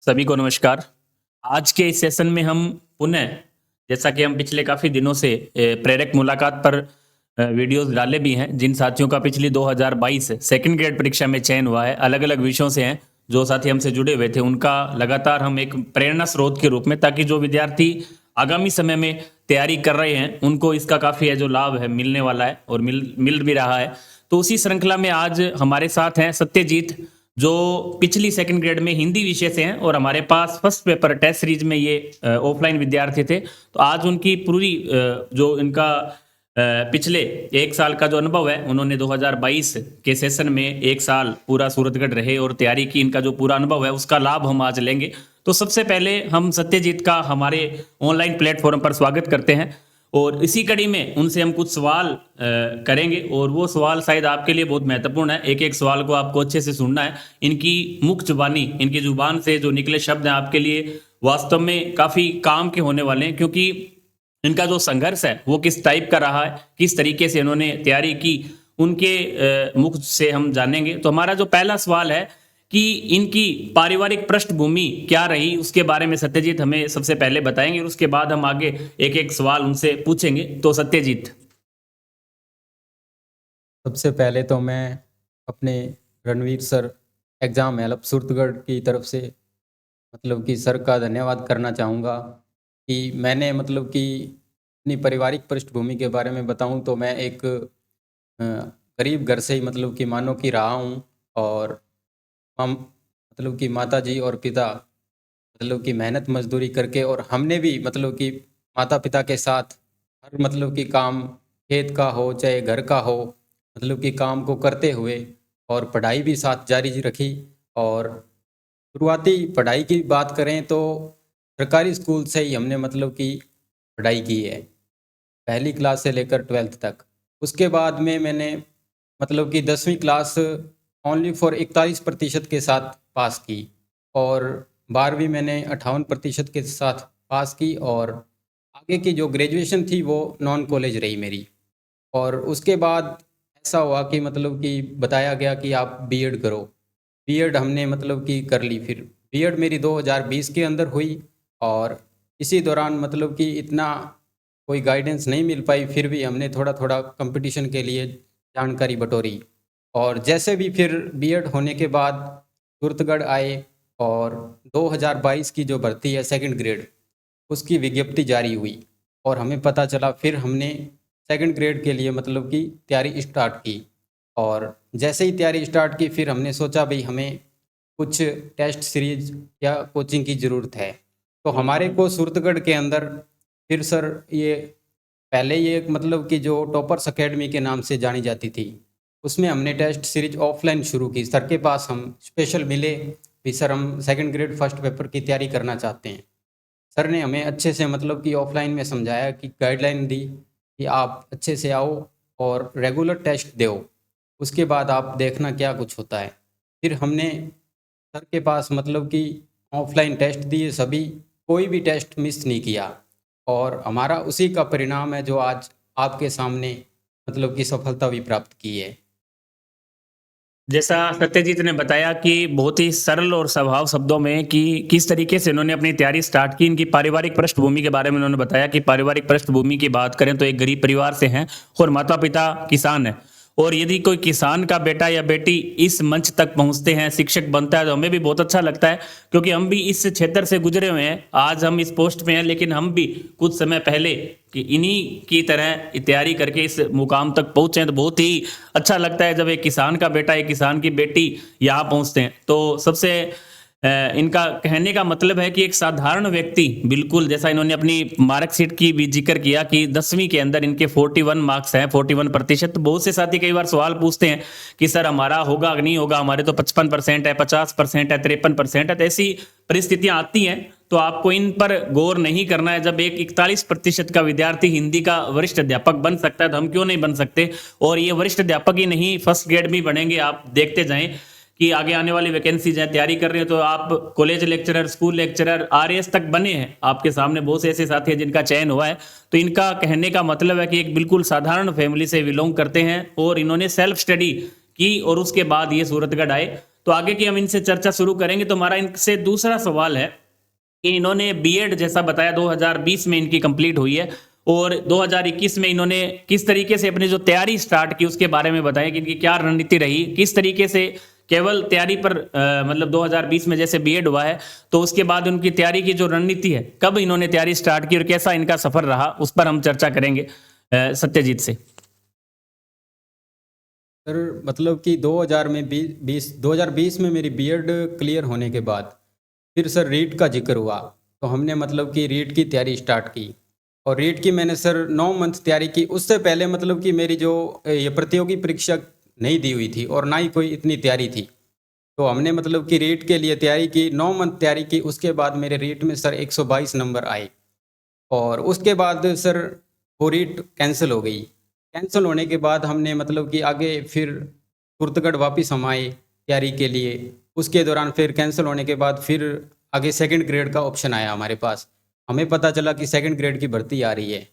सभी को नमस्कार। आज के इस सेशन में हम पुनः जैसा कि हम पिछले काफ़ी दिनों से प्रेरक मुलाकात पर वीडियोस डाले भी हैं, जिन साथियों का पिछली 2022 सेकंड ग्रेड परीक्षा में चयन हुआ है, अलग-अलग विषयों से हैं, जो साथी हमसे जुड़े हुए थे, उनका लगातार हम एक प्रेरणा स्रोत के रूप में ताकि जो विद्यार्थी आगामी समय में तैयारी कर रहे हैं, उनको इसका काफ़ी है जो लाभ है मिलने वाला है और मिल मिल भी रहा है। तो उसी श्रृंखला में आज हमारे साथ हैं सत्यजीत, जो पिछली सेकंड ग्रेड में हिंदी विषय से हैं और हमारे पास फर्स्ट पेपर टेस्ट सीरीज में ये ऑफलाइन विद्यार्थी थे। तो आज उनकी पूरी जो इनका पिछले 1 साल का जो अनुभव है, उन्होंने 2022 के सेशन में 1 साल पूरा सूरतगढ़ रहे और तैयारी की, इनका जो पूरा अनुभव है उसका लाभ हम आज लेंगे। तो सबसे पहले हम सत्यजीत का हमारे ऑनलाइन प्लेटफॉर्म पर स्वागत करते हैं और इसी कड़ी में उनसे हम कुछ सवाल करेंगे और वो सवाल शायद आपके लिए बहुत महत्वपूर्ण है। एक-एक सवाल को आपको अच्छे से सुनना है। इनकी मुख ज़ुबानी, इनकी ज़ुबान से जो निकले शब्द हैं आपके लिए वास्तव में काफ़ी काम के होने वाले हैं, क्योंकि इनका जो संघर्ष है वो किस टाइप का रहा है, किस तरीके से इन्होंने तैयारी की, उनके मुख से हम जानेंगे। तो हमारा जो पहला सवाल है कि इनकी पारिवारिक पृष्ठभूमि क्या रही, उसके बारे में सत्यजीत हमें सबसे पहले बताएंगे और उसके बाद हम आगे एक-एक सवाल उनसे पूछेंगे। तो सत्यजीत। सबसे पहले तो मैं अपने Ranveer sir exam help Suratgarh की तरफ से मतलब कि सर का धन्यवाद करना चाहूँगा कि मैंने मतलब कि अपनी पारिवारिक पृष्ठभूमि के बारे में बताऊँ तो मैं एक गरीब घर से ही मतलब कि मानो कि रहा हूँ और मतलब कि माताजी और पिता मतलब कि मेहनत मजदूरी करके और हमने भी मतलब कि माता पिता के साथ हर मतलब कि काम खेत का हो चाहे घर का हो मतलब कि काम को करते हुए और पढ़ाई भी साथ जारी रखी। और शुरुआती पढ़ाई की बात करें तो सरकारी स्कूल से ही हमने मतलब कि पढ़ाई की है, पहली क्लास से लेकर 12th तक। उसके बाद में मैंने मतलब कि 10वीं क्लास ओनली फॉर 41% के साथ पास की और 12वीं मैंने 58% के साथ पास की और आगे की जो ग्रेजुएशन थी वो नॉन कॉलेज रही मेरी। और उसके बाद ऐसा हुआ कि मतलब कि बताया गया कि आप बीएड करो। बीएड हमने मतलब कि कर ली। फिर बीएड मेरी 2020 के अंदर हुई और इसी दौरान मतलब कि इतना कोई गाइडेंस नहीं मिल पाई, फिर भी हमने थोड़ा थोड़ा कंपटीशन के लिए जानकारी बटोरी। और जैसे भी फिर बीएड होने के बाद सूरतगढ़ आए और 2022 की जो भर्ती है सेकंड ग्रेड उसकी विज्ञप्ति जारी हुई और हमें पता चला। फिर हमने सेकंड ग्रेड के लिए मतलब कि तैयारी स्टार्ट की और जैसे ही तैयारी स्टार्ट की फिर हमने सोचा भाई हमें कुछ टेस्ट सीरीज या कोचिंग की ज़रूरत है। तो हमारे को सूरतगढ़ के अंदर फिर सर ये पहले ये मतलब कि जो टॉपर्स अकेडमी के नाम से जानी जाती थी उसमें हमने टेस्ट सीरीज ऑफलाइन शुरू की। सर के पास हम स्पेशल मिले भी, सर हम सेकंड ग्रेड फर्स्ट पेपर की तैयारी करना चाहते हैं। सर ने हमें अच्छे से मतलब कि ऑफलाइन में समझाया कि गाइडलाइन दी कि आप अच्छे से आओ और रेगुलर टेस्ट दो, उसके बाद आप देखना क्या कुछ होता है। फिर हमने सर के पास मतलब कि ऑफलाइन टेस्ट दिए सभी, कोई भी टेस्ट मिस नहीं किया और हमारा उसी का परिणाम है जो आज आपके सामने मतलब कि सफलता भी प्राप्त की है। जैसा सत्यजीत ने बताया कि बहुत ही सरल और स्वभाव शब्दों में कि किस तरीके से उन्होंने अपनी तैयारी स्टार्ट की, इनकी पारिवारिक पृष्ठभूमि के बारे में उन्होंने बताया कि पारिवारिक पृष्ठभूमि की बात करें तो एक गरीब परिवार से हैं और माता-पिता किसान हैं। और यदि कोई किसान का बेटा या बेटी इस मंच तक पहुंचते हैं, शिक्षक बनता है, तो हमें भी बहुत अच्छा लगता है, क्योंकि हम भी इस क्षेत्र से गुजरे हुए हैं। आज हम इस पोस्ट पे हैं, लेकिन हम भी कुछ समय पहले कि इन्हीं की तरह तैयारी करके इस मुकाम तक पहुंचे हैं। तो बहुत ही अच्छा लगता है जब एक किसान का बेटा, एक किसान की बेटी यहाँ पहुंचते हैं। तो सबसे इनका कहने का मतलब है कि एक साधारण व्यक्ति, बिल्कुल जैसा इन्होंने अपनी मार्कशीट की भी जिक्र किया कि 10वीं के अंदर इनके 41 मार्क्स हैं, 41%। तो बहुत से साथी कई बार सवाल पूछते हैं कि सर हमारा होगा कि नहीं होगा, हमारे तो 55% है, 50% है, 53% है। तो ऐसी परिस्थितियां आती हैं, तो आपको इन पर गौर नहीं करना है। जब एक 41% का विद्यार्थी हिंदी का वरिष्ठ अध्यापक बन सकता है, तो हम क्यों नहीं बन सकते। और ये वरिष्ठ अध्यापक ही नहीं, फर्स्ट ग्रेड भी बनेंगे। आप देखते जाएं कि आगे आने वाली वैकेंसीज है, तैयारी कर रहे हो तो आप college lecturer, school lecturer, RAS तक बने हैं। आपके सामने बहुत से ऐसे साथी हैं जिनका चयन हुआ है। तो इनका कहने का मतलब है कि एक बिल्कुल साधारण फैमिली से बिलोंग करते हैं और इन्होंने सेल्फ स्टडी की और उसके बाद ये सूरतगढ़ आए। तो आगे की हम इनसे चर्चा शुरू करेंगे। तो हमारा इनसे दूसरा सवाल है कि इन्होंने बीएड जैसा बताया 2020 में इनकी कंप्लीट हुई है और 2021 में इन्होंने किस तरीके से अपनी जो तैयारी स्टार्ट की उसके बारे में बताया कि इनकी क्या रणनीति रही, किस तरीके से केवल तैयारी पर मतलब 2020 में जैसे बीएड हुआ है तो उसके बाद उनकी तैयारी की जो रणनीति है, कब इन्होंने तैयारी स्टार्ट की और कैसा इनका सफर रहा, उस पर हम चर्चा करेंगे सत्यजीत से। सर मतलब कि 2020 में मेरी बीएड क्लियर होने के बाद फिर सर रीट का जिक्र हुआ, तो हमने मतलब कि रीट की तैयारी स्टार्ट की। और रीट की मैंने सर 9 मंथ तैयारी की। उससे पहले मतलब कि मेरी जो ये प्रतियोगी परीक्षा नहीं दी हुई थी और ना ही कोई इतनी तैयारी थी, तो हमने मतलब कि रीट के लिए तैयारी की, 9 मंथ तैयारी की। उसके बाद मेरे रीट में सर 122 नंबर आए और उसके बाद सर वो रीट कैंसिल हो गई। कैंसिल होने के बाद हमने मतलब कि आगे फिर पुर्तगढ़ वापस हम आए तैयारी के लिए। उसके दौरान फिर कैंसिल होने के बाद फिर आगे सेकंड ग्रेड का ऑप्शन आया हमारे पास। हमें पता चला कि सेकंड ग्रेड की भर्ती आ रही है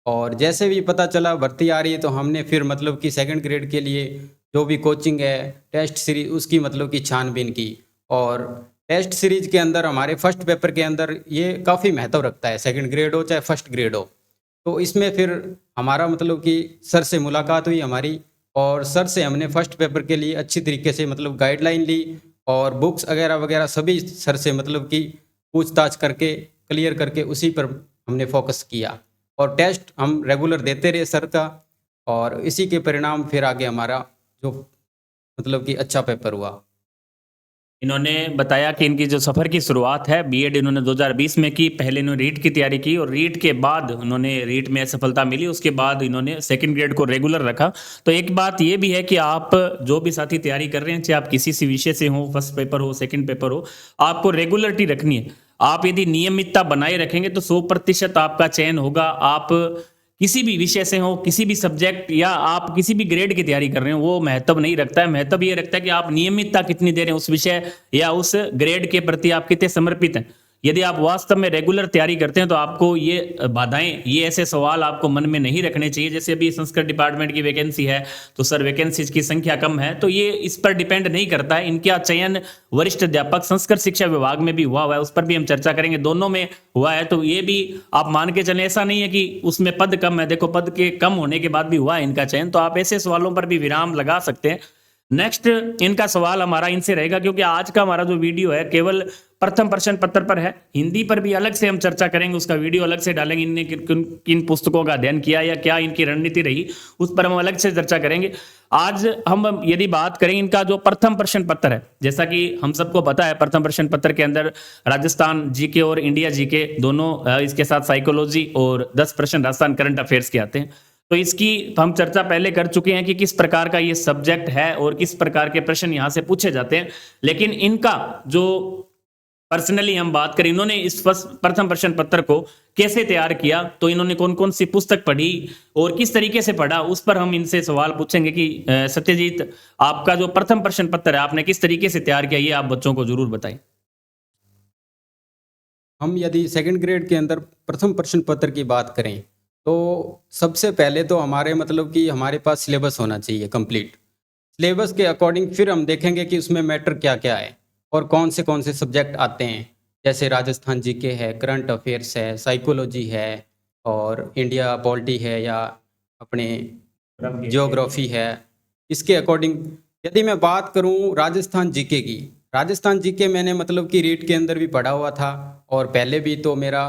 और जैसे भी पता चला भर्ती आ रही है तो हमने फिर मतलब कि सेकंड ग्रेड के लिए जो भी कोचिंग है, टेस्ट सीरीज, उसकी मतलब कि छानबीन की। और टेस्ट सीरीज के अंदर हमारे फर्स्ट पेपर के अंदर ये काफ़ी महत्व रखता है, सेकंड ग्रेड हो चाहे फर्स्ट ग्रेड हो। तो इसमें फिर हमारा मतलब कि सर से मुलाकात हुई हमारी और सर से हमने फर्स्ट पेपर के लिए अच्छी तरीके से मतलब गाइडलाइन ली और बुक्स वगैरह वगैरह सभी सर से मतलब कि पूछताछ करके क्लियर करके उसी पर हमने फोकस किया और टेस्ट हम रेगुलर देते रहे सर का। और इसी के परिणाम फिर आगे हमारा जो मतलब कि अच्छा पेपर हुआ। इन्होंने बताया कि इनकी जो सफ़र की शुरुआत है बीएड इन्होंने 2020 में की। पहले इन्होंने रीट की तैयारी की और रीट के बाद उन्होंने रीट में सफलता मिली, उसके बाद इन्होंने सेकंड ग्रेड को रेगुलर रखा। तो एक बात ये भी है कि आप जो भी साथी तैयारी कर रहे हैं, चाहे आप किसी सी विषय से हो, फर्स्ट पेपर हो, सेकंड पेपर हो, आपको रेगुलरिटी रखनी है। आप यदि नियमितता बनाए रखेंगे तो 100% आपका चयन होगा। आप किसी भी विषय से हो, किसी भी सब्जेक्ट या आप किसी भी ग्रेड की तैयारी कर रहे हो, वो महत्व नहीं रखता है। महत्व ये रखता है कि आप नियमितता कितनी दे रहे हैं उस विषय या उस ग्रेड के प्रति, आप कितने समर्पित हैं। यदि आप वास्तव में रेगुलर तैयारी करते हैं तो आपको ये बाधाएं, ये ऐसे सवाल आपको मन में नहीं रखने चाहिए। जैसे अभी संस्कृत डिपार्टमेंट की वैकेंसी है तो सर वैकेंसीज की संख्या कम है, तो ये इस पर डिपेंड नहीं करता है। इनका चयन वरिष्ठ अध्यापक संस्कृत शिक्षा विभाग में भी हुआ है, उस पर भी हम चर्चा करेंगे। दोनों में हुआ है तो ये भी आप मान के चलें, ऐसा नहीं है कि उसमें पद कम है। देखो, पद के कम होने के बाद भी हुआ है इनका चयन, तो आप ऐसे सवालों पर भी विराम लगा सकते हैं। नेक्स्ट इनका सवाल हमारा इनसे रहेगा, क्योंकि आज का हमारा जो वीडियो है केवल प्रथम प्रश्न पत्र पर है, हिंदी पर भी अलग से हम चर्चा करेंगे, उसका वीडियो अलग से डालेंगे। इनने किन पुस्तकों का अध्ययन किया या क्या इनकी रणनीति रही, उस पर हम अलग से चर्चा करेंगे। आज हम यदि बात करें इनका जो प्रथम प्रश्न पत्र है, जैसा कि हम सबको पता है प्रथम प्रश्न पत्र के अंदर राजस्थान जीके और इंडिया जीके दोनों, इसके साथ साइकोलॉजी और 10 प्रश्न राजस्थान करंट अफेयर्स के आते हैं। तो इसकी हम चर्चा पहले कर चुके हैं कि किस प्रकार का ये सब्जेक्ट है और किस प्रकार के प्रश्न यहाँ से पूछे जाते हैं। लेकिन इनका जो पर्सनली हम बात करें, इन्होंने इस प्रथम प्रश्न पत्र को कैसे तैयार किया, तो इन्होंने कौन कौन सी पुस्तक पढ़ी और किस तरीके से पढ़ा, उस पर हम इनसे सवाल पूछेंगे कि सत्यजीत, आपका जो प्रथम प्रश्न पत्र है आपने किस तरीके से तैयार किया, ये आप बच्चों को जरूर बताएं। हम यदि सेकंड ग्रेड के अंदर प्रथम प्रश्न पत्र की बात करें तो सबसे पहले तो हमारे मतलब कि हमारे पास सिलेबस होना चाहिए कंप्लीट। सिलेबस के अकॉर्डिंग फिर हम देखेंगे कि उसमें मैटर क्या क्या है और कौन से सब्जेक्ट आते हैं। जैसे राजस्थान जीके है, करंट अफेयर्स है, साइकोलॉजी है और इंडिया पॉलिटी है या अपने जियोग्राफी है। इसके अकॉर्डिंग यदि मैं बात करूं राजस्थान जीके की, राजस्थान जीके मैंने मतलब कि रीट के अंदर भी पढ़ा हुआ था और पहले भी तो मेरा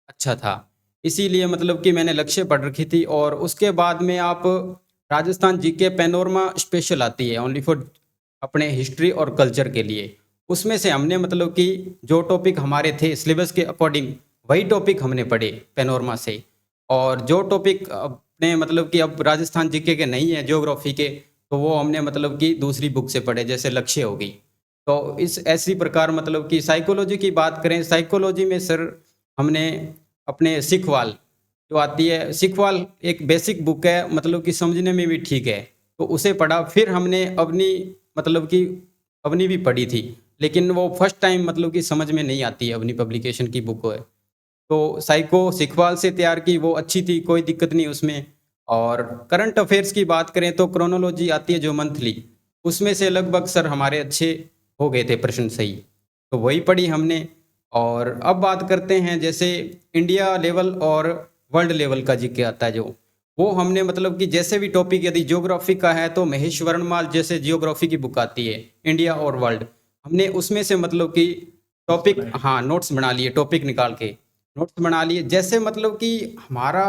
अच्छा था, इसीलिए मतलब कि मैंने लक्ष्य पढ़ रखी थी। और उसके बाद में आप राजस्थान जीके पैनोरमा स्पेशल आती है ओनली फॉर अपने हिस्ट्री और कल्चर के लिए। उसमें से हमने मतलब कि जो टॉपिक हमारे थे सिलेबस के अकॉर्डिंग वही टॉपिक हमने पढ़े पैनोरमा से। और जो टॉपिक अपने मतलब कि अब राजस्थान जीके के नहीं है, ज्योग्राफी के, तो वो हमने मतलब कि दूसरी बुक से पढ़े, जैसे लक्ष्य होगी। तो इस ऐसी प्रकार मतलब कि साइकोलॉजी की बात करें, साइकोलॉजी में सर हमने अपने सिखवाल जो आती है, सिखवाल एक बेसिक बुक है, मतलब कि समझने में भी ठीक है, तो उसे पढ़ा। फिर हमने अपनी मतलब कि अपनी भी पढ़ी थी, लेकिन वो फर्स्ट टाइम मतलब कि समझ में नहीं आती है, अपनी पब्लिकेशन की बुक है। तो साइको सिखवाल से तैयार की, वो अच्छी थी, कोई दिक्कत नहीं उसमें। और करंट अफेयर्स की बात करें तो क्रोनोलॉजी आती है जो मंथली, उसमें से लगभग सर हमारे अच्छे हो गए थे प्रश्न सही, तो वही पढ़ी हमने। और अब बात करते हैं जैसे इंडिया लेवल और वर्ल्ड लेवल का जीके आता है जो, वो हमने मतलब कि जैसे भी टॉपिक यदि ज्योग्राफी का है तो महेश वर्णमाल जैसे जियोग्राफी की बुक आती है इंडिया और वर्ल्ड, हमने उसमें से मतलब कि टॉपिक, हाँ नोट्स बना लिए, टॉपिक निकाल के नोट्स बना लिए। जैसे मतलब कि हमारा,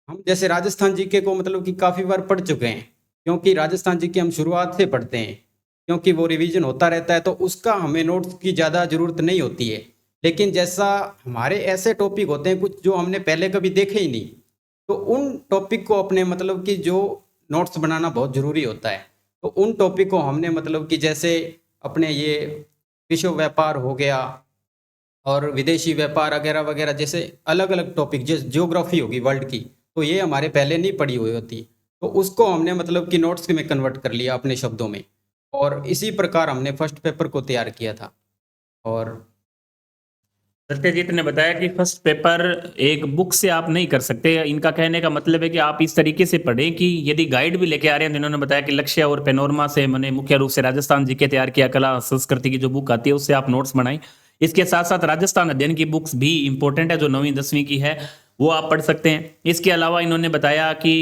हम जैसे राजस्थान जीके को मतलब कि काफ़ी बार पढ़ चुके हैं, क्योंकि राजस्थान जीके हम शुरुआत से पढ़ते हैं, क्योंकि वो रिवीजन होता रहता है तो उसका हमें नोट्स की ज़्यादा ज़रूरत नहीं होती है। लेकिन जैसा हमारे ऐसे टॉपिक होते हैं कुछ जो हमने पहले कभी देखे ही नहीं, तो उन टॉपिक को अपने मतलब कि जो नोट्स बनाना बहुत ज़रूरी होता है। तो उन टॉपिक को हमने मतलब कि जैसे अपने ये विश्व व्यापार हो गया और विदेशी व्यापार वगैरह वगैरह, जैसे अलग अलग टॉपिक, जैसे ज्योग्राफी होगी वर्ल्ड की, तो ये हमारे पहले नहीं पढ़ी हुई होती, तो उसको हमने मतलब कि नोट्स में कन्वर्ट कर लिया अपने शब्दों में, और इसी प्रकार हमने फर्स्ट पेपर को तैयार किया था। और सत्यजीत ने बताया कि फर्स्ट पेपर एक बुक से आप नहीं कर सकते। इनका कहने का मतलब है कि आप इस तरीके से पढ़ें कि यदि गाइड भी लेके आ रहे हैं, तो इन्होंने बताया कि लक्ष्य और पेनोरमा से मैंने मुख्य रूप से राजस्थान जीके तैयार किया, कला संस्कृति की जो बुक आती है उससे आप नोट्स बनाएं। इसके साथ साथ राजस्थान अध्ययन की बुक्स भी इंपॉर्टेंट है, जो 9वीं 10वीं की है वो आप पढ़ सकते हैं। इसके अलावा इन्होंने बताया कि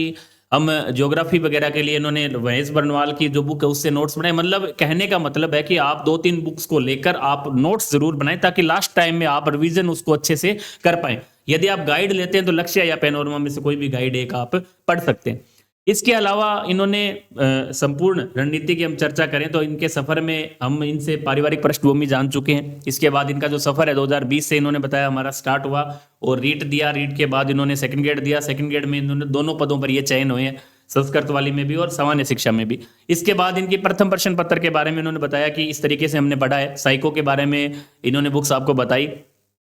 हम ज्योग्राफी वगैरह के लिए इन्होंने महेश बर्नवाल की जो बुक है उससे नोट्स बनाए। मतलब कहने का मतलब है कि आप 2-3 बुक्स को लेकर आप नोट्स जरूर बनाएं, ताकि लास्ट टाइम में आप रिवीजन उसको अच्छे से कर पाएं। यदि आप गाइड लेते हैं तो लक्ष्य या पेनोरमा में से कोई भी गाइड एक आप पढ़ सकते हैं। इसके अलावा इन्होंने संपूर्ण रणनीति की हम चर्चा करें तो इनके सफर में हम इनसे पारिवारिक पृष्ठभूमि जान चुके हैं। इसके बाद इनका जो सफर है 2020 से इन्होंने बताया हमारा स्टार्ट हुआ, और रीट दिया, रीट के बाद इन्होंने सेकंड ग्रेड दिया, सेकंड ग्रेड में इन्होंने दोनों पदों पर ये चयन हुए हैं, संस्कृत वाली में भी और सामान्य शिक्षा में भी। इसके बाद इनकी प्रथम प्रश्न पत्र के बारे में इन्होंने बताया कि इस तरीके से हमने पढ़ा है। साइको के बारे में इन्होंने बुक्स आपको बताई।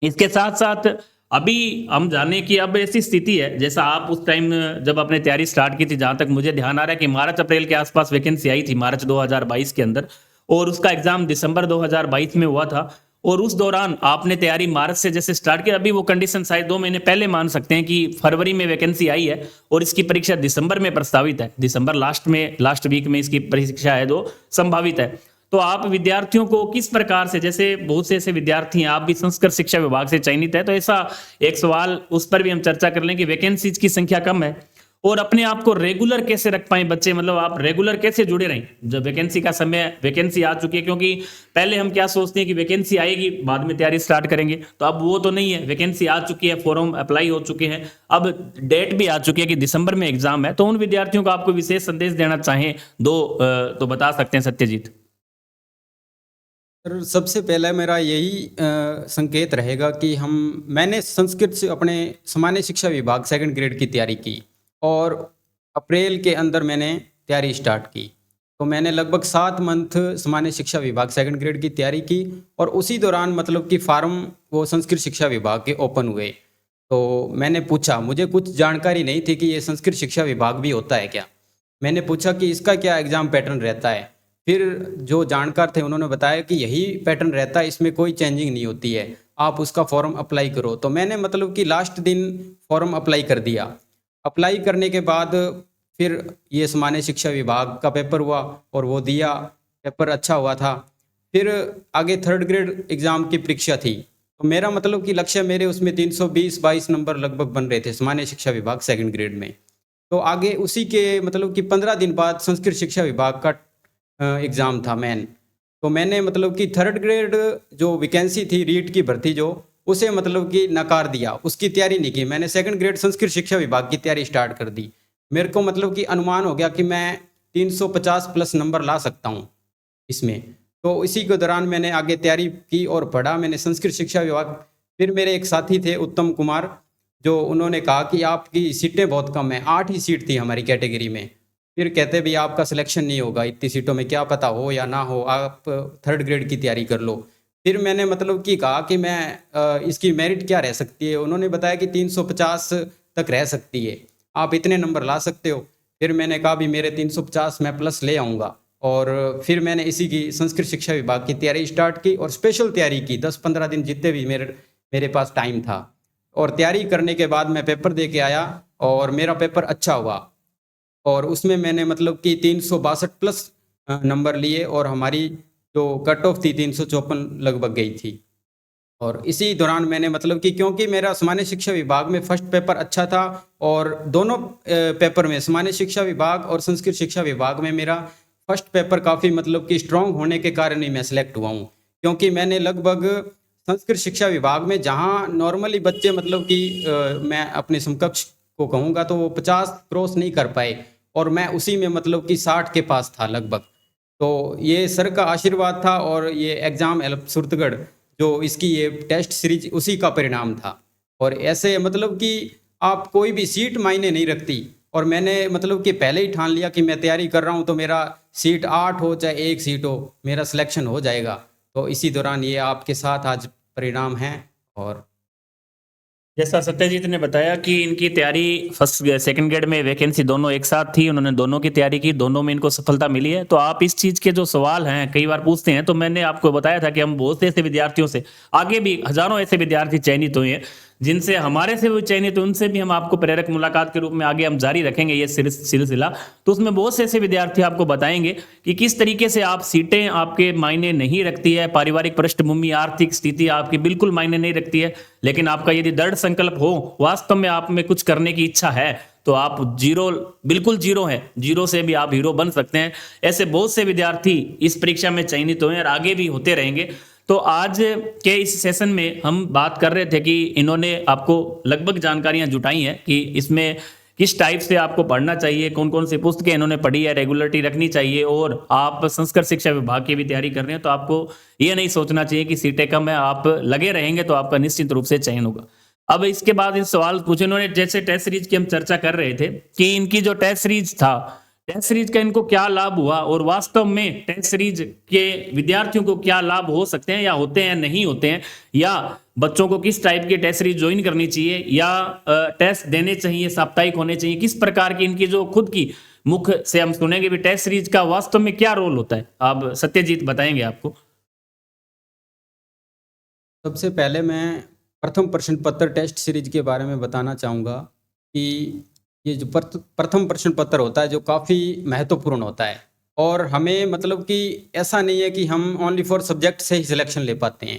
इसके साथ साथ अभी हम जाने की अब ऐसी स्थिति है, जैसा आप उस टाइम जब आपने तैयारी स्टार्ट की थी, जहां तक मुझे ध्यान आ रहा है कि मार्च अप्रैल के आसपास वैकेंसी आई थी, मार्च 2022 के अंदर, और उसका एग्जाम दिसंबर 2022 में हुआ था। और उस दौरान आपने तैयारी मार्च से जैसे स्टार्ट की, अभी वो कंडीशन शायद 2 महीने पहले मान सकते हैं कि फरवरी में वैकेंसी आई है और इसकी परीक्षा दिसंबर में प्रस्तावित है, दिसंबर लास्ट वीक में इसकी परीक्षा है जो संभावित है। तो आप विद्यार्थियों को किस प्रकार से, जैसे बहुत से ऐसे विद्यार्थी हैं, आप भी संस्कृत शिक्षा विभाग से चयनित है, तो ऐसा एक सवाल उस पर भी हम चर्चा कर लें कि वैकेंसीज की संख्या कम है और अपने आप को रेगुलर कैसे रख पाए बच्चे, मतलब आप रेगुलर कैसे जुड़े रहें जब वैकेंसी का समय, वैकेंसी आ चुकी है। क्योंकि पहले हम क्या सोचते हैं कि वैकेंसी आएगी बाद में तैयारी स्टार्ट करेंगे, तो अब वो तो नहीं है, वैकेंसी आ चुकी है, फॉर्म अप्लाई हो चुके हैं, अब डेट भी आ चुकी है कि दिसंबर में एग्जाम है। तो उन विद्यार्थियों को आपको विशेष संदेश देना चाहें तो बता सकते हैं सत्यजीत। सर सबसे पहले मेरा यही संकेत रहेगा कि मैंने संस्कृत से अपने सामान्य शिक्षा विभाग सेकंड ग्रेड की तैयारी की, और अप्रैल के अंदर मैंने तैयारी स्टार्ट की। तो मैंने लगभग 7 मंथ सामान्य शिक्षा विभाग सेकंड ग्रेड की तैयारी की, और उसी दौरान मतलब कि फार्म वो संस्कृत शिक्षा विभाग के ओपन हुए। तो मैंने पूछा, मुझे कुछ जानकारी नहीं थी कि ये संस्कृत शिक्षा विभाग भी होता है क्या। मैंने पूछा कि इसका क्या एग्ज़ाम पैटर्न रहता है। फिर जो जानकार थे उन्होंने बताया कि यही पैटर्न रहता है, इसमें कोई चेंजिंग नहीं होती है, आप उसका फॉर्म अप्लाई करो। तो मैंने मतलब कि लास्ट दिन फॉर्म अप्लाई कर दिया। अप्लाई करने के बाद फिर ये सामान्य शिक्षा विभाग का पेपर हुआ और वो दिया, पेपर अच्छा हुआ था। फिर आगे थर्ड ग्रेड एग्ज़ाम की परीक्षा थी, तो मेरा मतलब कि लक्ष्य मेरे उसमें 320-22 नंबर लगभग बन रहे थे सामान्य शिक्षा विभाग सेकंड ग्रेड में। तो आगे उसी के मतलब कि 15 दिन बाद संस्कृत शिक्षा विभाग का एग्ज़ाम था मेन। तो मैंने मतलब कि थर्ड ग्रेड जो वैकेंसी थी रीट की भर्ती जो, उसे मतलब कि नकार दिया, उसकी तैयारी नहीं की। मैंने सेकंड ग्रेड संस्कृत शिक्षा विभाग की तैयारी स्टार्ट कर दी। मेरे को मतलब कि अनुमान हो गया कि मैं 350 प्लस नंबर ला सकता हूँ इसमें। तो इसी के दौरान मैंने आगे तैयारी की और पढ़ा मैंने संस्कृत शिक्षा विभाग। फिर मेरे एक साथी थे उत्तम कुमार, जो उन्होंने कहा कि आपकी सीटें बहुत कम हैं, 8 ही सीट थी हमारी कैटेगरी में। फिर कहते भी आपका सिलेक्शन नहीं होगा इतनी सीटों में, क्या पता हो या ना हो, आप थर्ड ग्रेड की तैयारी कर लो। फिर मैंने मतलब कि कहा कि मैं इसकी मेरिट क्या रह सकती है। उन्होंने बताया कि 350 तक रह सकती है, आप इतने नंबर ला सकते हो। फिर मैंने कहा भी मेरे 350 मैं प्लस ले आऊँगा, और फिर मैंने इसी की संस्कृत शिक्षा विभाग की तैयारी स्टार्ट की और स्पेशल तैयारी की 10-15 दिन जितने भी मेरे पास टाइम था। और तैयारी करने के बाद मैं पेपर दे के आया और मेरा पेपर अच्छा हुआ, और उसमें मैंने मतलब कि 362 प्लस नंबर लिए, और हमारी जो कट ऑफ थी 354 लगभग गई थी। और इसी दौरान मैंने मतलब कि क्योंकि मेरा सामान्य शिक्षा विभाग में फर्स्ट पेपर अच्छा था और दोनों पेपर में सामान्य शिक्षा विभाग और संस्कृत शिक्षा विभाग में मेरा फर्स्ट पेपर काफ़ी मतलब कि स्ट्रांग होने के कारण ही मैं सेलेक्ट हुआ हूँ। क्योंकि मैंने लगभग संस्कृत शिक्षा विभाग में जहाँ नॉर्मली बच्चे मतलब कि मैं अपने समकक्ष को कहूँगा तो वो 50 क्रॉस नहीं कर पाए और मैं उसी में मतलब कि 60 के पास था लगभग। तो ये सर का आशीर्वाद था और ये एग्ज़ाम हेल्प सुरतगढ़ जो इसकी ये टेस्ट सीरीज उसी का परिणाम था। और ऐसे मतलब कि आप कोई भी सीट मायने नहीं रखती और मैंने मतलब कि पहले ही ठान लिया कि मैं तैयारी कर रहा हूँ तो मेरा सीट 8 हो चाहे 1 सीट हो मेरा सिलेक्शन हो जाएगा। तो इसी दौरान ये आपके साथ आज परिणाम है। और जैसा सत्यजीत ने बताया कि इनकी तैयारी फर्स्ट सेकंड ग्रेड में वैकेंसी दोनों एक साथ थी, उन्होंने दोनों की तैयारी की, दोनों में इनको सफलता मिली है। तो आप इस चीज़ के जो सवाल हैं कई बार पूछते हैं, तो मैंने आपको बताया था कि हम बहुत से ऐसे विद्यार्थियों से, आगे भी हजारों ऐसे विद्यार्थी चयनित हुए हैं जिनसे हमारे से भी चयनित, उनसे भी हम आपको प्रेरक मुलाकात के रूप में आगे हम जारी रखेंगे ये सिलसिला। तो उसमें बहुत से ऐसे विद्यार्थी आपको बताएंगे कि किस तरीके से आप सीटें आपके मायने नहीं रखती है, पारिवारिक पृष्ठभूमि, आर्थिक स्थिति आपकी बिल्कुल मायने नहीं रखती है, लेकिन आपका यदि दृढ़ संकल्प हो, वास्तव में आप में कुछ करने की इच्छा है, तो आप जीरो, बिल्कुल जीरो है, जीरो से भी आप हीरो बन सकते हैं। ऐसे बहुत से विद्यार्थी इस परीक्षा में चयनित हुए हैं और आगे भी होते रहेंगे। तो आज के इस सेशन में हम बात कर रहे थे कि इन्होंने आपको लगभग जानकारियां जुटाई हैं कि इसमें किस टाइप से आपको पढ़ना चाहिए, कौन कौन सी पुस्तकें इन्होंने पढ़ी है, रेगुलरिटी रखनी चाहिए। और आप संस्कृत शिक्षा विभाग की भी तैयारी कर रहे हैं तो आपको ये नहीं सोचना चाहिए कि सीटें कम है, आप लगे रहेंगे तो आपका निश्चित रूप से चयन होगा। अब इसके बाद इन सवाल पूछे इन्होंने, जैसे टेस्ट सीरीज की हम चर्चा कर रहे थे कि इनकी जो टेस्ट सीरीज था, टेस्ट सीरीज का इनको क्या लाभ हुआ और वास्तव में टेस्ट सीरीज के विद्यार्थियों को क्या लाभ हो सकते हैं या होते हैं नहीं होते हैं, या बच्चों को किस टाइप की टेस्ट सीरीज ज्वाइन करनी चाहिए या टेस्ट देने चाहिए, साप्ताहिक होने चाहिए, किस प्रकार की इनकी जो खुद की मुख से हम सुनेंगे भी टेस्ट सीरीज का वास्तव में क्या रोल होता है। आप सत्यजीत बताएंगे आपको। सबसे पहले मैं प्रथम प्रश्न पत्र टेस्ट सीरीज के बारे में बताना चाहूँगा कि ये जो प्रथम प्रश्न पत्र होता है जो काफ़ी महत्वपूर्ण होता है और हमें मतलब कि ऐसा नहीं है कि हम ओनली फॉर सब्जेक्ट से ही सिलेक्शन ले पाते हैं,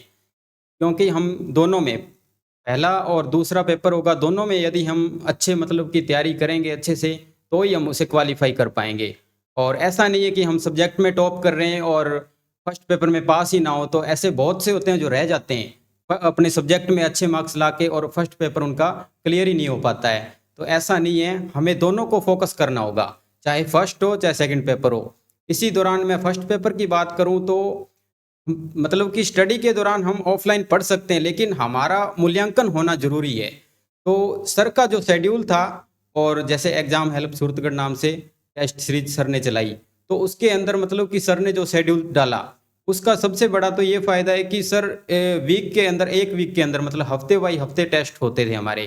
क्योंकि हम दोनों में पहला और दूसरा पेपर होगा, दोनों में यदि हम अच्छे मतलब की तैयारी करेंगे अच्छे से तो ही हम उसे क्वालिफाई कर पाएंगे। और ऐसा नहीं है कि हम सब्जेक्ट में टॉप कर रहे हैं और फर्स्ट पेपर में पास ही ना हो, तो ऐसे बहुत से होते हैं जो रह जाते हैं अपने सब्जेक्ट में अच्छे मार्क्स लाके और फर्स्ट पेपर उनका क्लियर ही नहीं हो पाता है। तो ऐसा नहीं है, हमें दोनों को फोकस करना होगा, चाहे फर्स्ट हो चाहे सेकंड पेपर हो। इसी दौरान मैं फर्स्ट पेपर की बात करूं तो मतलब कि स्टडी के दौरान हम ऑफलाइन पढ़ सकते हैं लेकिन हमारा मूल्यांकन होना जरूरी है। तो सर का जो शेड्यूल था और जैसे एग्जाम हेल्प सुरतगढ़ नाम से टेस्ट सीरीज सर ने चलाई, तो उसके अंदर मतलब कि सर ने जो शेड्यूल डाला उसका सबसे बड़ा तो ये फायदा है कि सर वीक के अंदर, एक वीक के अंदर मतलब हफ्ते बाई हफ्ते टेस्ट होते थे हमारे,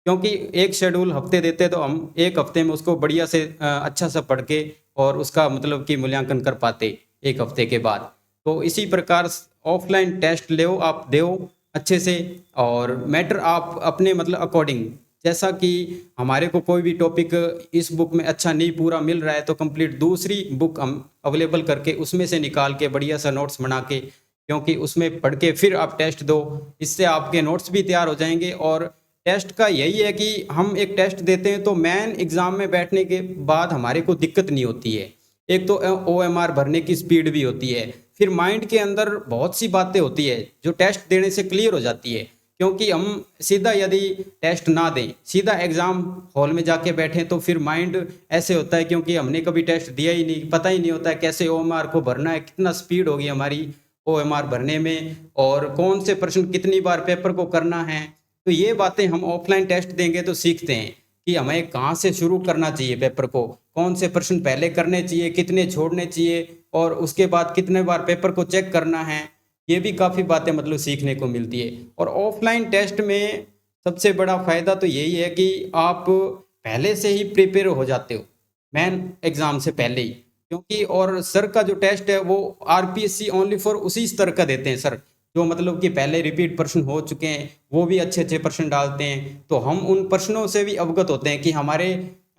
क्योंकि एक शेड्यूल हफ्ते देते तो हम एक हफ्ते में उसको बढ़िया से अच्छा सा पढ़ के और उसका मतलब कि मूल्यांकन कर पाते एक हफ्ते के बाद। तो इसी प्रकार ऑफलाइन टेस्ट ले आप दो अच्छे से और मैटर आप अपने मतलब अकॉर्डिंग, जैसा कि हमारे को कोई भी टॉपिक इस बुक में अच्छा नहीं पूरा मिल रहा है तो कंप्लीट दूसरी बुक हम अवेलेबल करके उसमें से निकाल के बढ़िया सा नोट्स बना के, क्योंकि उसमें पढ़ के फिर आप टेस्ट दो, इससे आपके नोट्स भी तैयार हो जाएंगे। और टेस्ट का यही है कि हम एक टेस्ट देते हैं तो मेन एग्ज़ाम में बैठने के बाद हमारे को दिक्कत नहीं होती है। एक तो OMR भरने की स्पीड भी होती है, फिर माइंड के अंदर बहुत सी बातें होती है जो टेस्ट देने से क्लियर हो जाती है, क्योंकि हम सीधा यदि टेस्ट ना दें, सीधा एग्ज़ाम हॉल में जाके बैठें तो फिर माइंड ऐसे होता है, क्योंकि हमने कभी टेस्ट दिया ही नहीं, पता ही नहीं होता है कैसे OMR को भरना है, कितना स्पीड होगी हमारी OMR भरने में और कौन से प्रश्न कितनी बार पेपर को करना है। तो ये बातें हम ऑफलाइन टेस्ट देंगे तो सीखते हैं कि हमें कहाँ से शुरू करना चाहिए पेपर को, कौन से प्रश्न पहले करने चाहिए, कितने छोड़ने चाहिए और उसके बाद कितने बार पेपर को चेक करना है। ये भी काफ़ी बातें मतलब सीखने को मिलती है। और ऑफलाइन टेस्ट में सबसे बड़ा फ़ायदा तो यही है कि आप पहले से ही प्रिपेयर हो जाते हो मेन एग्ज़ाम से पहले ही, क्योंकि और सर का जो टेस्ट है वो RPSC ओनली फॉर उसी स्तर का देते हैं सर, जो मतलब कि पहले रिपीट प्रश्न हो चुके हैं वो भी अच्छे अच्छे प्रश्न डालते हैं, तो हम उन प्रश्नों से भी अवगत होते हैं कि हमारे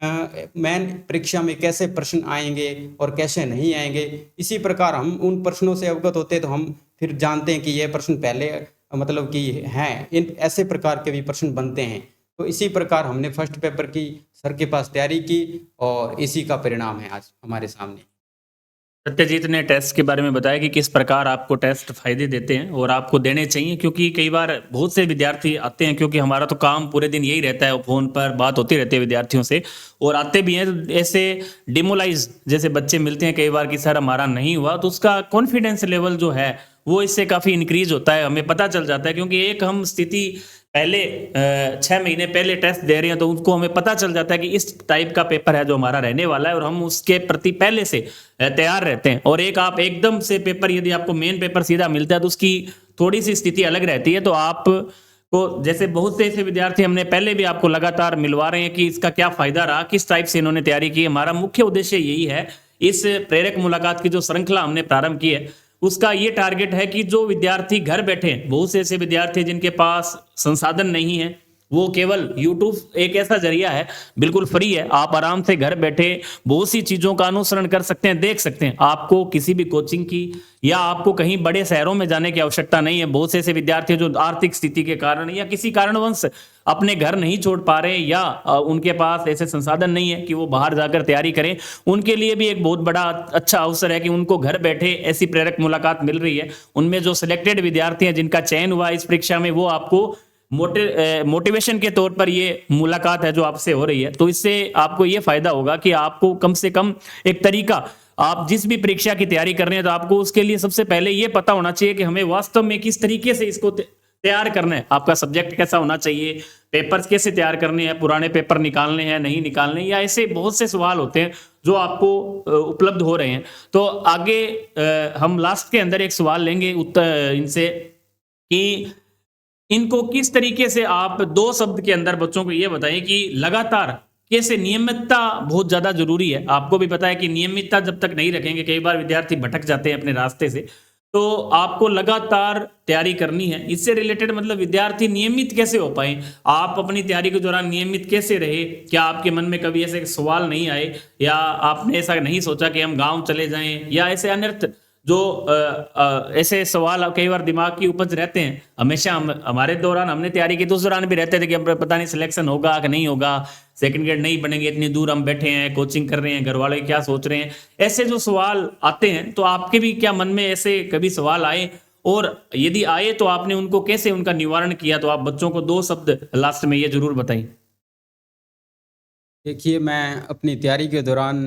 मेन परीक्षा में कैसे प्रश्न आएंगे और कैसे नहीं आएंगे, इसी प्रकार हम उन प्रश्नों से अवगत होते हैं, तो हम फिर जानते हैं कि ये प्रश्न पहले मतलब कि हैं, इन ऐसे प्रकार के भी प्रश्न बनते हैं। तो इसी प्रकार हमने फर्स्ट पेपर की सर के पास तैयारी की और इसी का परिणाम है आज हमारे सामने। सत्यजीत ने टेस्ट के बारे में बताया कि किस प्रकार आपको टेस्ट फ़ायदे देते हैं और आपको देने चाहिए, क्योंकि कई बार बहुत से विद्यार्थी आते हैं, क्योंकि हमारा तो काम पूरे दिन यही रहता है, फ़ोन पर बात होती रहती है विद्यार्थियों से, और आते भी हैं तो ऐसे डिमोलाइज़ जैसे बच्चे मिलते हैं कई बार कि सर हमारा नहीं हुआ, तो उसका कॉन्फिडेंस लेवल जो है वो इससे काफ़ी इंक्रीज़ होता है, हमें पता चल जाता है, क्योंकि एक हम स्थिति पहले 6 महीने पहले टेस्ट दे रहे हैं तो उनको हमें पता चल जाता है कि इस टाइप का पेपर है जो हमारा रहने वाला है, और हम उसके प्रति पहले से तैयार रहते हैं। और एक आप एकदम से पेपर, यदि आपको मेन पेपर सीधा मिलता है तो उसकी थोड़ी सी स्थिति अलग रहती है। तो आप को जैसे बहुत से ऐसे विद्यार्थी हमने पहले भी आपको लगातार मिलवा रहे हैं कि इसका क्या फायदा रहा, किस टाइप से इन्होंने तैयारी की। हमारा मुख्य उद्देश्य यही है, इस प्रेरक मुलाकात की जो श्रृंखला हमने प्रारंभ की है उसका ये टारगेट है कि जो विद्यार्थी घर बैठे, बहुत से ऐसे विद्यार्थी जिनके पास संसाधन नहीं है, वो केवल YouTube एक ऐसा जरिया है, बिल्कुल फ्री है, आप आराम से घर बैठे बहुत सी चीज़ों का अनुसरण कर सकते हैं, देख सकते हैं। आपको किसी भी कोचिंग की या आपको कहीं बड़े शहरों में जाने की आवश्यकता नहीं है। बहुत से ऐसे विद्यार्थी जो आर्थिक स्थिति के कारण या किसी कारणवश अपने घर नहीं छोड़ पा रहे, या उनके पास ऐसे संसाधन नहीं है कि वो बाहर जाकर तैयारी करें, उनके लिए भी एक बहुत बड़ा अच्छा अवसर है कि उनको घर बैठे ऐसी प्रेरक मुलाकात मिल रही है। उनमें जो सिलेक्टेड विद्यार्थी हैं जिनका चयन हुआ इस परीक्षा में, वो आपको मोटिवेशन के तौर पर ये मुलाकात है जो आपसे हो रही है। तो इससे आपको ये फायदा होगा कि आपको कम से कम एक तरीका, आप जिस भी परीक्षा की तैयारी कर रहे हैं तो आपको उसके लिए सबसे पहले ये पता होना चाहिए कि हमें वास्तव में किस तरीके से इसको तैयार करना है। आपका सब्जेक्ट कैसा होना चाहिए, पेपर्स कैसे तैयार करने हैं, पुराने पेपर निकालने हैं नहीं निकालने, या ऐसे बहुत से सवाल होते हैं जो आपको उपलब्ध हो रहे हैं। तो आगे हम लास्ट के अंदर एक सवाल लेंगे उत्तर इनसे कि इनको किस तरीके से आप 2 शब्द के अंदर बच्चों को ये बताएं कि लगातार कैसे नियमितता बहुत ज़्यादा ज़रूरी है। आपको भी पता है कि नियमितता जब तक नहीं रखेंगे, कई बार विद्यार्थी भटक जाते हैं अपने रास्ते से, तो आपको लगातार तैयारी करनी है। इससे रिलेटेड मतलब विद्यार्थी नियमित कैसे हो पाए, आप अपनी तैयारी के दौरान नियमित कैसे रहे? क्या आपके मन में कभी ऐसे सवाल नहीं आए, या आपने ऐसा नहीं सोचा कि हम गाँव चले जाएं, या ऐसे अनर्थ जो ऐसे सवाल कई बार दिमाग की उपज रहते हैं हमेशा। हमारे दौरान हमने तैयारी की तो उस दौरान भी रहते थे कि अब पता नहीं सिलेक्शन होगा कि नहीं होगा, सेकंड ग्रेड नहीं बनेंगे, इतनी दूर हम बैठे हैं, कोचिंग कर रहे हैं, घर वाले क्या सोच रहे हैं, ऐसे जो सवाल आते हैं। तो आपके भी क्या मन में ऐसे कभी सवाल आए, और यदि आए तो आपने उनको कैसे उनका निवारण किया? तो आप बच्चों को 2 शब्द लास्ट में ये जरूर बताइए। देखिए, मैं अपनी तैयारी के दौरान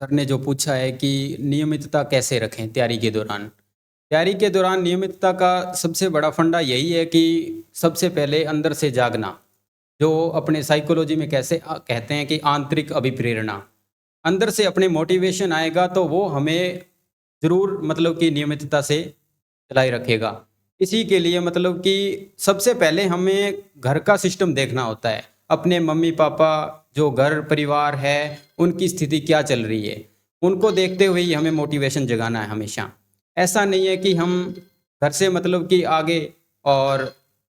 सर ने जो पूछा है कि नियमितता कैसे रखें तैयारी के दौरान। तैयारी के दौरान नियमितता का सबसे बड़ा फंडा यही है कि सबसे पहले अंदर से जागना, जो अपने साइकोलॉजी में कैसे कहते हैं कि आंतरिक अभिप्रेरणा। अंदर से अपने मोटिवेशन आएगा तो वो हमें ज़रूर मतलब कि नियमितता से चलाए रखेगा। इसी के लिए मतलब कि सबसे पहले हमें घर का सिस्टम देखना होता है। अपने मम्मी पापा जो घर परिवार है उनकी स्थिति क्या चल रही है, उनको देखते हुए ही हमें मोटिवेशन जगाना है हमेशा। ऐसा नहीं है कि हम घर से मतलब कि आगे और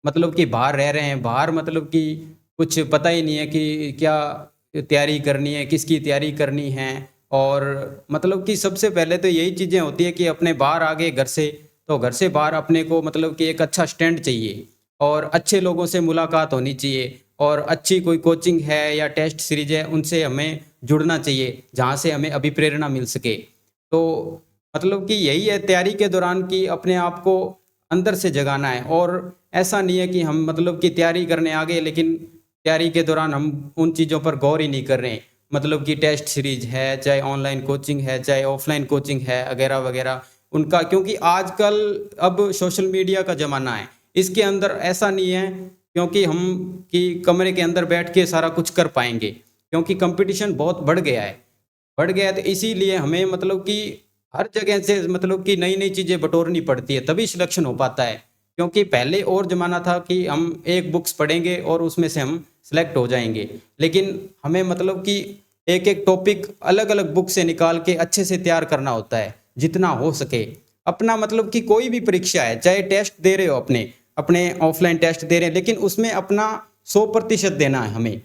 मतलब कि बाहर रह रहे हैं, बाहर मतलब कि कुछ पता ही नहीं है कि क्या तैयारी करनी है, किसकी तैयारी करनी है। और मतलब कि सबसे पहले तो यही चीज़ें होती है कि अपने बाहर आ गए घर से, तो घर से बाहर अपने को मतलब कि एक अच्छा स्टैंड चाहिए और अच्छे लोगों से मुलाकात होनी चाहिए, और अच्छी कोई कोचिंग है या टेस्ट सीरीज है उनसे हमें जुड़ना चाहिए जहाँ से हमें अभिप्रेरणा मिल सके। तो मतलब कि यही है तैयारी के दौरान कि अपने आप को अंदर से जगाना है। और ऐसा नहीं है कि हम मतलब कि तैयारी करने आ गए लेकिन तैयारी के दौरान हम उन चीज़ों पर गौर ही नहीं कर रहे हैं। मतलब कि टेस्ट सीरीज है, चाहे ऑनलाइन कोचिंग है, चाहे ऑफलाइन कोचिंग है वगैरह वगैरह उनका, क्योंकि आजकल अब सोशल मीडिया का ज़माना है, इसके अंदर ऐसा नहीं है क्योंकि हम कि कमरे के अंदर बैठ के सारा कुछ कर पाएंगे, क्योंकि कंपटीशन बहुत बढ़ गया है। तो इसीलिए हमें मतलब कि हर जगह से मतलब कि नई नई चीज़ें बटोरनी पड़ती है, तभी सिलेक्शन हो पाता है। क्योंकि पहले और ज़माना था कि हम एक बुक्स पढ़ेंगे और उसमें से हम सिलेक्ट हो जाएंगे, लेकिन हमें मतलब कि एक एक टॉपिक अलग अलग बुक से निकाल के अच्छे से तैयार करना होता है जितना हो सके। अपना मतलब कि कोई भी परीक्षा है, चाहे टेस्ट दे रहे हो अपने अपने ऑफलाइन टेस्ट दे रहे हैं, लेकिन उसमें अपना 100% देना है हमें।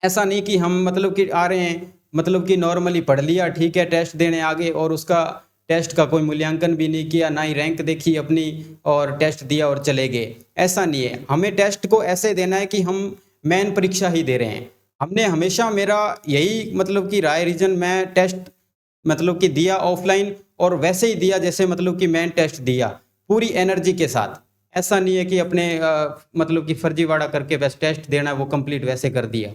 ऐसा नहीं कि हम मतलब कि आ रहे हैं मतलब कि नॉर्मली पढ़ लिया, ठीक है, टेस्ट देने आगे और उसका टेस्ट का कोई मूल्यांकन भी नहीं किया, ना ही रैंक देखी अपनी और टेस्ट दिया और चले गए। ऐसा नहीं है, हमें टेस्ट को ऐसे देना है कि हम मेन परीक्षा ही दे रहे हैं। हमने हमेशा, मेरा यही मतलब कि राय रीजन, मैं टेस्ट मतलब कि दिया ऑफलाइन और वैसे ही दिया जैसे मतलब कि मेन टेस्ट दिया, पूरी एनर्जी के साथ। ऐसा नहीं है कि अपने मतलब कि फर्जीवाड़ा करके बस टेस्ट देना है वो कंप्लीट वैसे कर दिया।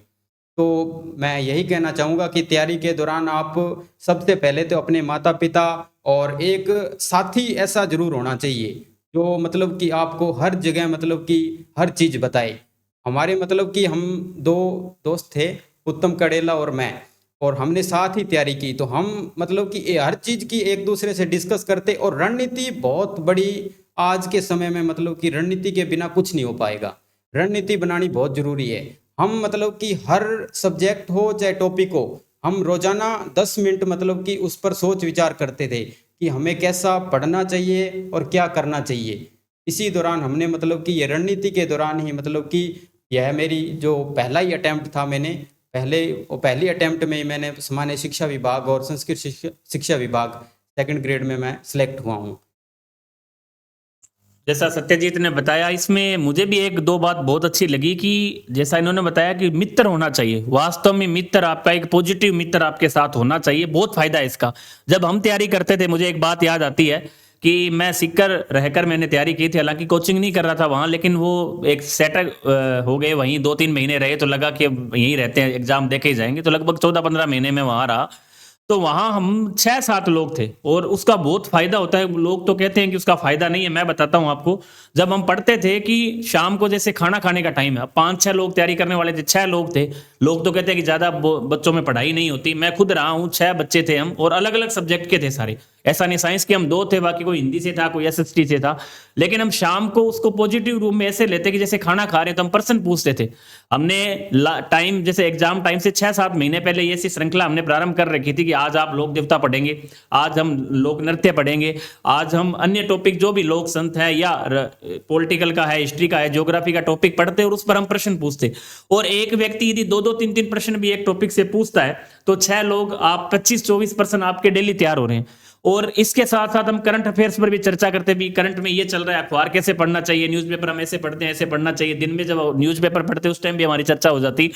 तो मैं यही कहना चाहूँगा कि तैयारी के दौरान आप सबसे पहले तो अपने माता पिता और एक साथी ऐसा जरूर होना चाहिए जो मतलब कि आपको हर जगह मतलब कि हर चीज़ बताए। हमारे मतलब कि हम दो दोस्त थे, उत्तम कड़ेला और मैं, और हमने साथ ही तैयारी की, तो हम मतलब कि हर चीज़ की एक दूसरे से डिस्कस करते। और रणनीति बहुत बड़ी आज के समय में, मतलब कि रणनीति के बिना कुछ नहीं हो पाएगा, रणनीति बनानी बहुत जरूरी है। हम मतलब कि हर सब्जेक्ट हो चाहे टॉपिक हो, हम रोजाना 10 मिनट मतलब कि उस पर सोच विचार करते थे कि हमें कैसा पढ़ना चाहिए और क्या करना चाहिए। इसी दौरान हमने मतलब कि ये रणनीति के दौरान ही मतलब कि यह मेरी जो पहला ही अटेम्प्ट था, मैंने पहली अटेम्प्ट में ही मैंने सामान्य शिक्षा विभाग और संस्कृत शिक्षा विभाग 2nd ग्रेड में मैं सिलेक्ट हुआ हूँ। जैसा सत्यजीत ने बताया, इसमें मुझे भी एक दो बात बहुत अच्छी लगी कि जैसा इन्होंने बताया कि मित्र होना चाहिए। वास्तव में मित्र, आपका एक पॉजिटिव मित्र आपके साथ होना चाहिए, बहुत फायदा है इसका। जब हम तैयारी करते थे, मुझे एक बात याद आती है कि मैं सीकर रहकर मैंने तैयारी की थी, हालांकि कोचिंग नहीं कर रहा था वहाँ, लेकिन वो एक सेटल हो गए, वहीं 2-3 महीने रहे तो लगा कि अब यहीं रहते हैं, एग्जाम देके ही जाएंगे, तो लगभग 14-15 महीने में वहाँ रहा। तो वहां हम 6-7 लोग थे और उसका बहुत फायदा होता है। लोग तो कहते हैं कि उसका फायदा नहीं है, मैं बताता हूं आपको। जब हम पढ़ते थे कि शाम को जैसे खाना खाने का टाइम है, 5-6 लोग तैयारी करने वाले थे, 6 लोग थे। लोग तो कहते हैं कि ज्यादा बच्चों में पढ़ाई नहीं होती, मैं खुद रहा हूं, 6 बच्चे थे हम और अलग अलग सब्जेक्ट के थे सारे। ऐसा नहीं साइंस के हम 2 थे, बाकी कोई हिंदी से था, कोई एसएसटी से था। लेकिन हम शाम को उसको पॉजिटिव रूम में ऐसे लेते कि जैसे खाना खा रहे हैं तो हम प्रश्न पूछते थे। हमने टाइम, जैसे एग्जाम टाइम से 6-7 महीने पहले ये ऐसी श्रृंखला हमने प्रारंभ कर रखी थी कि आज आप लोक देवता पढ़ेंगे, आज हम लोक नृत्य पढ़ेंगे, आज हम अन्य टॉपिक जो भी लोक संत है या पॉलिटिकल का है, हिस्ट्री का है, ज्योग्राफी का टॉपिक पढ़ते और उस पर हम प्रश्न पूछते। और एक व्यक्ति यदि 2-2, 3-3 प्रश्न भी एक टॉपिक से पूछता है तो 6 लोग, आप 25-24 प्रश्न आपके डेली तैयार हो रहे हैं। और इसके साथ साथ हम करंट अफेयर्स पर भी चर्चा करते भी, करंट में ये चल रहा है, अखबार कैसे पढ़ना चाहिए, न्यूज़पेपर हम ऐसे पढ़ते हैं, ऐसे पढ़ना चाहिए। दिन में जब न्यूज़पेपर पढ़ते उस टाइम भी हमारी चर्चा हो जाती।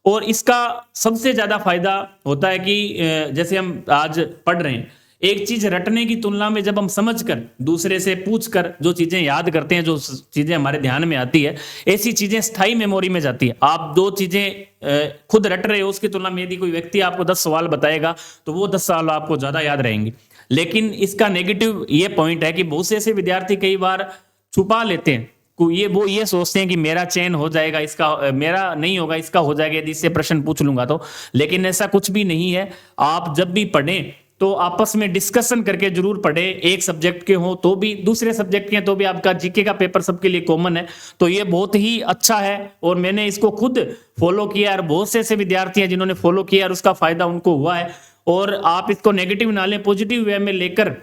और इसका सबसे ज्यादा फायदा होता है कि जैसे हम आज पढ़ रहे हैं, एक चीज रटने की तुलना में जब हम समझकर, दूसरे से पूछकर जो चीजें याद करते हैं, जो चीजें हमारे ध्यान में आती है, ऐसी चीजें स्थायी मेमोरी में जाती है। आप 2 चीजें खुद रट रहे हो, उसकी तुलना में यदि कोई व्यक्ति आपको 10 सवाल बताएगा तो वो 10 सवाल आपको ज्यादा याद रहेंगे। लेकिन इसका नेगेटिव ये पॉइंट है कि बहुत से ऐसे विद्यार्थी कई बार छुपा लेते हैं, वो ये सोचते हैं कि मेरा चयन हो जाएगा, इसका मेरा नहीं होगा, इसका हो जाएगा यदि इससे प्रश्न पूछ लूंगा तो। लेकिन ऐसा कुछ भी नहीं है। आप जब भी पढ़ें तो आपस में डिस्कशन करके जरूर पढ़े। एक सब्जेक्ट के हो तो भी, दूसरे सब्जेक्ट के हैं तो भी, आपका जीके का पेपर सबके लिए कॉमन है, तो ये बहुत ही अच्छा है। और मैंने इसको खुद फॉलो किया और बहुत से ऐसे विद्यार्थी हैं जिन्होंने फॉलो किया और उसका फायदा उनको हुआ है। और आप इसको नेगेटिव ना लें, पॉजिटिव वे में लेकर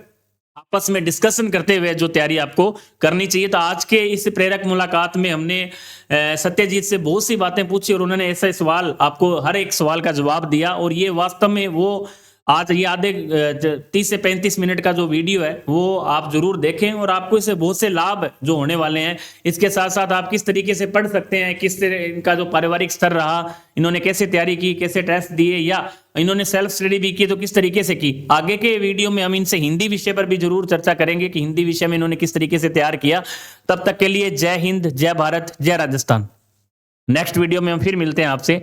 आपस में डिस्कशन करते हुए जो तैयारी आपको करनी चाहिए। तो आज के इस प्रेरक मुलाकात में हमने सत्यजीत से बहुत सी बातें पूछी और उन्होंने ऐसे सवाल, आपको हर एक सवाल का जवाब दिया। और ये वास्तव में वो आज ये आधे 30 से 35 मिनट का जो वीडियो है वो आप जरूर देखें और आपको इससे बहुत से लाभ जो होने वाले हैं। इसके साथ साथ आप किस तरीके से पढ़ सकते हैं, किस तरह इनका जो पारिवारिक स्तर रहा, इन्होंने कैसे तैयारी की, कैसे टेस्ट दिए, या इन्होंने सेल्फ स्टडी भी की तो किस तरीके से की। आगे के वीडियो में हम इनसे हिंदी विषय पर भी जरूर चर्चा करेंगे कि हिंदी विषय में इन्होंने किस तरीके से तैयार किया। तब तक के लिए जय हिंद, जय भारत, जय राजस्थान। नेक्स्ट वीडियो में हम फिर मिलते हैं आपसे।